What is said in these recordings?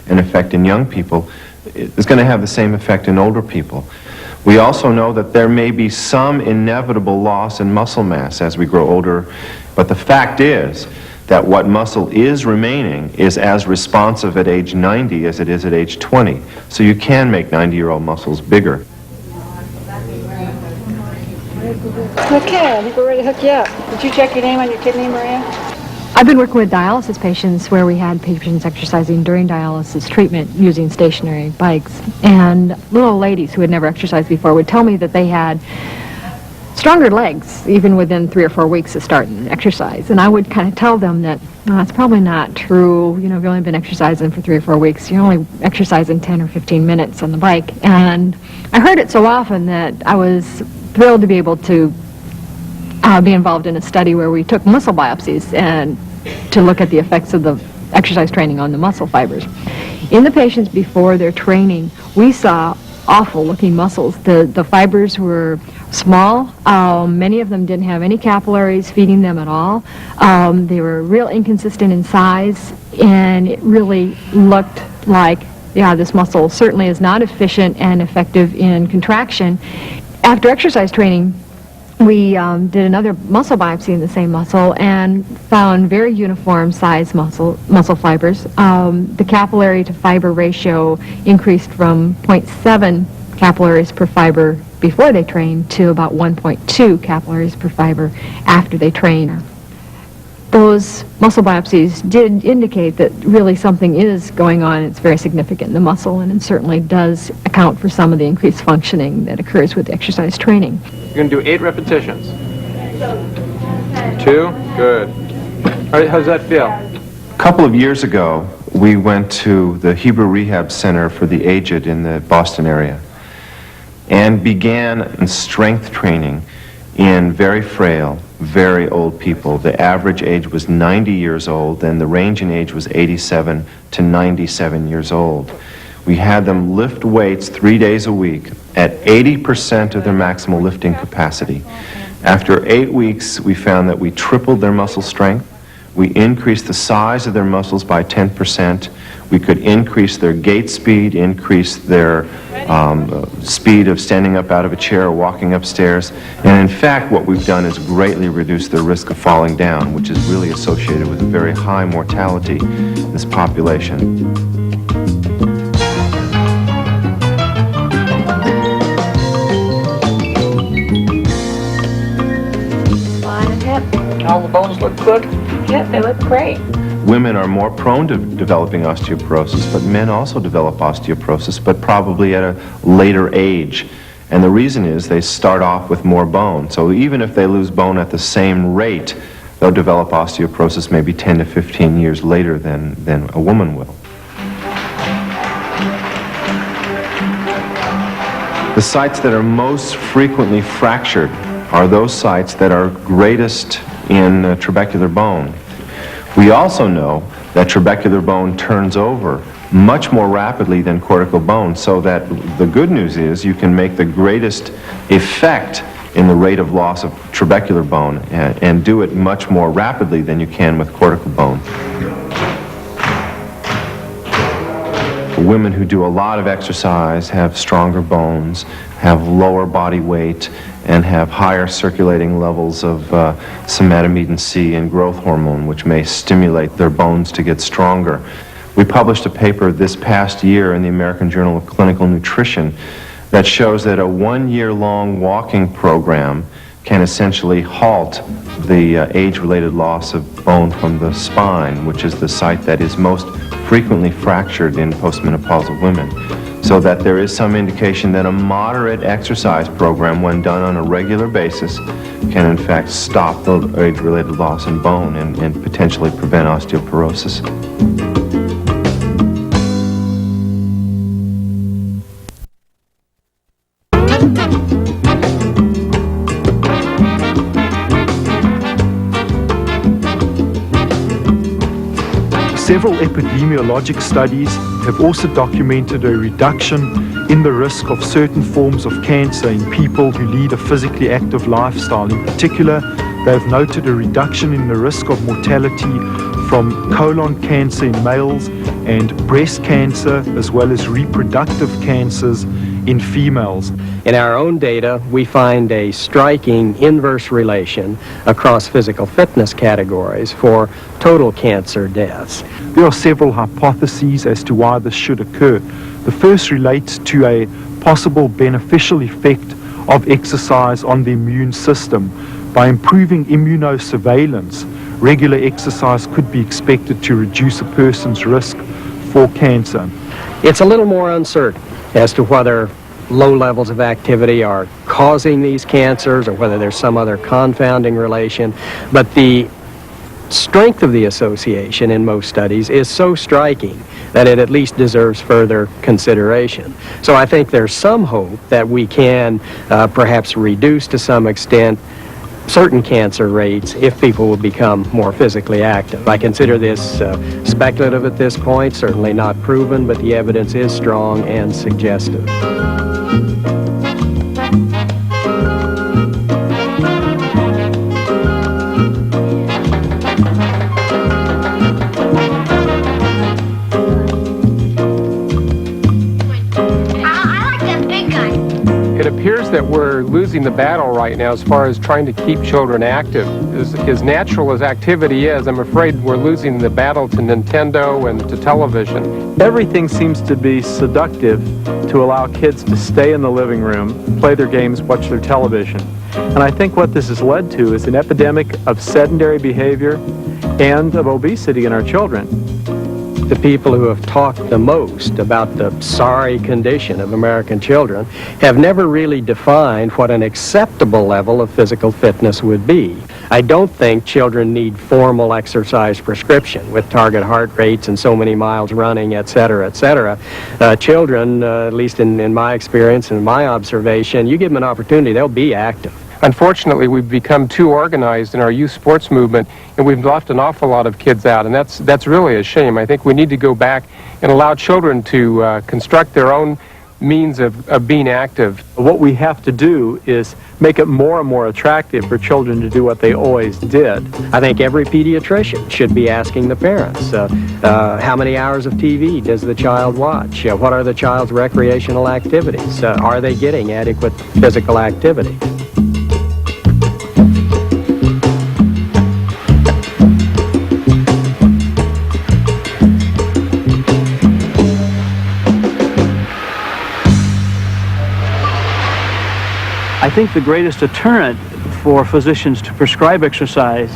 an effect in young people, it's going to have the same effect in older people. We also know that there may be some inevitable loss in muscle mass as we grow older, but the fact is that what muscle is remaining is as responsive at age 90 as it is at age 20. So you can make 90-year-old muscles bigger. Okay, I think we're ready to hook you up. Did you check your name on your kidney, Maria? I've been working with dialysis patients where we had patients exercising during dialysis treatment using stationary bikes. And little ladies who had never exercised before would tell me that they had stronger legs even within 3 or 4 weeks of starting exercise. And I would kind of tell them that, no, that's probably not true. You know, you've only been exercising for 3 or 4 weeks. You're only exercising 10 or 15 minutes on the bike. And I heard it so often that I was thrilled to be able to be involved in a study where we took muscle biopsies and to look at the effects of the exercise training on the muscle fibers. In the patients before their training, we saw awful looking muscles. The fibers were small. Many of them didn't have any capillaries feeding them at all. They were real inconsistent in size, and it really looked like, yeah, this muscle certainly is not efficient and effective in contraction. After exercise training, we did another muscle biopsy in the same muscle and found very uniform size muscle fibers. The capillary to fiber ratio increased from 0.7 capillaries per fiber before they trained to about 1.2 capillaries per fiber after they trained. Those muscle biopsies did indicate that really something is going on. It's very significant in the muscle, and it certainly does account for some of the increased functioning that occurs with exercise training. You're going to do 8 repetitions. 2? Good. All right, how does that feel? A couple of years ago, we went to the Hebrew Rehab Center for the Aged in the Boston area and began strength training in very frail, very old people. The average age was 90 years old, and the range in age was 87 to 97 years old. We had them lift weights 3 days a week at 80% of their maximal lifting capacity. After 8 weeks, we found that we tripled their muscle strength. We increased the size of their muscles by 10%. We could increase their gait speed, increase their speed of standing up out of a chair or walking upstairs. And in fact, what we've done is greatly reduce their risk of falling down, which is really associated with a very high mortality in this population. All the bones look good? Yeah, they look great. Women are more prone to developing osteoporosis, but men also develop osteoporosis, but probably at a later age. And the reason is they start off with more bone. So even if they lose bone at the same rate, they'll develop osteoporosis maybe 10 to 15 years later than a woman will. The sites that are most frequently fractured are those sites that are greatest in trabecular bone. We also know that trabecular bone turns over much more rapidly than cortical bone, so that the good news is you can make the greatest effect in the rate of loss of trabecular bone and do it much more rapidly than you can with cortical bone. Women who do a lot of exercise have stronger bones, have lower body weight, and have higher circulating levels of somatomedin C and growth hormone, which may stimulate their bones to get stronger. We published a paper this past year in the American Journal of Clinical Nutrition that shows that a 1-year-long walking program can essentially halt the age-related loss of bone from the spine, which is the site that is most frequently fractured in postmenopausal women. So that there is some indication that a moderate exercise program, when done on a regular basis, can in fact stop the age-related loss in bone and potentially prevent osteoporosis. Several epidemiologic studies have also documented a reduction in the risk of certain forms of cancer in people who lead a physically active lifestyle. In particular, they have noted a reduction in the risk of mortality from colon cancer in males and breast cancer as well as reproductive cancers in females. In our own data, we find a striking inverse relation across physical fitness categories for total cancer deaths. There are several hypotheses as to why this should occur. The first relates to a possible beneficial effect of exercise on the immune system. By improving immunosurveillance, regular exercise could be expected to reduce a person's risk for cancer. It's a little more uncertain as to whether low levels of activity are causing these cancers or whether there's some other confounding relation, but the strength of the association in most studies is so striking that it at least deserves further consideration. So I think there's some hope that we can perhaps reduce to some extent certain cancer rates if people will become more physically active. I consider this speculative at this point, certainly not proven, but the evidence is strong and suggestive. It appears that we're losing the battle right now as far as trying to keep children active. As natural as activity is, I'm afraid we're losing the battle to Nintendo and to television. Everything seems to be seductive to allow kids to stay in the living room, play their games, watch their television. And I think what this has led to is an epidemic of sedentary behavior and of obesity in our children. The people who have talked the most about the sorry condition of American children have never really defined what an acceptable level of physical fitness would be. I don't think children need formal exercise prescription with target heart rates and so many miles running, et cetera, et cetera. Children, at least in my experience and my observation, you give them an opportunity, they'll be active. Unfortunately, we've become too organized in our youth sports movement, and we've left an awful lot of kids out, and that's really a shame. I think we need to go back and allow children to construct their own means of being active. What we have to do is make it more and more attractive for children to do what they always did. I think every pediatrician should be asking the parents, how many hours of TV does the child watch? What are the child's recreational activities? Are they getting adequate physical activity? I think the greatest deterrent for physicians to prescribe exercise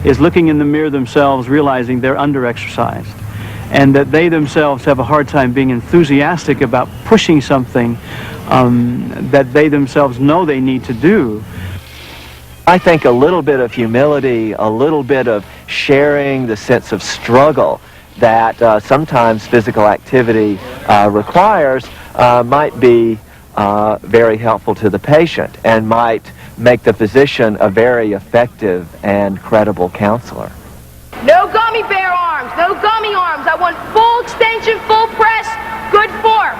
is looking in the mirror themselves, realizing they're under-exercised, and that they themselves have a hard time being enthusiastic about pushing something that they themselves know they need to do. I think a little bit of humility, a little bit of sharing the sense of struggle that sometimes physical activity requires might be very helpful to the patient and might make the physician a very effective and credible counselor. No gummy bear arms, no gummy arms. I want full extension, full press, good form.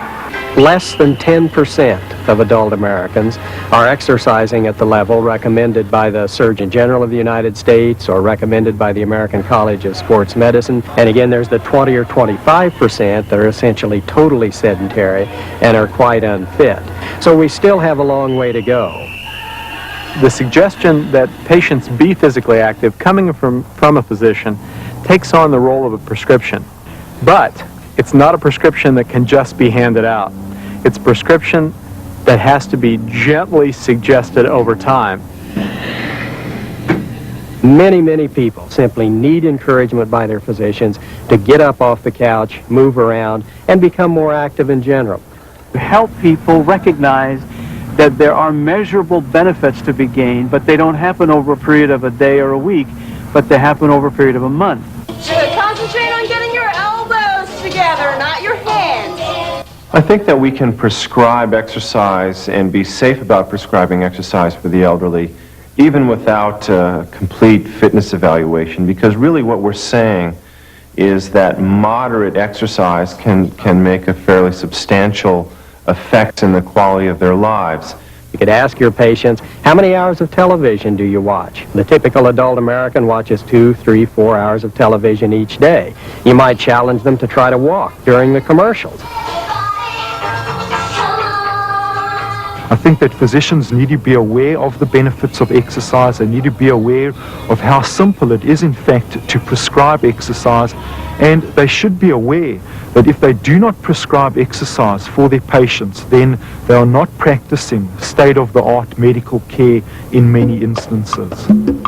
Less than 10% of adult Americans are exercising at the level recommended by the Surgeon General of the United States or recommended by the American College of Sports Medicine. And again, there's the 20 or 25% that are essentially totally sedentary and are quite unfit. So we still have a long way to go. The suggestion that patients be physically active coming from a physician takes on the role of a prescription. But it's not a prescription that can just be handed out. It's a prescription that has to be gently suggested over time. Many people simply need encouragement by their physicians to get up off the couch, move around, and become more active in general. To help people recognize that there are measurable benefits to be gained, but they don't happen over a period of a day or a week, but they happen over a period of a month. Concentrate on getting your elbows together, not your hands. I think that we can prescribe exercise and be safe about prescribing exercise for the elderly, even without complete fitness evaluation, because really what we're saying is that moderate exercise can make a fairly substantial effect in the quality of their lives. You could ask your patients, how many hours of television do you watch? The typical adult American watches 2, 3, 4 hours of television each day. You might challenge them to try to walk during the commercials. I think that physicians need to be aware of the benefits of exercise. They need to be aware of how simple it is, in fact, to prescribe exercise. And they should be aware that if they do not prescribe exercise for their patients, then they are not practicing state-of-the-art medical care in many instances.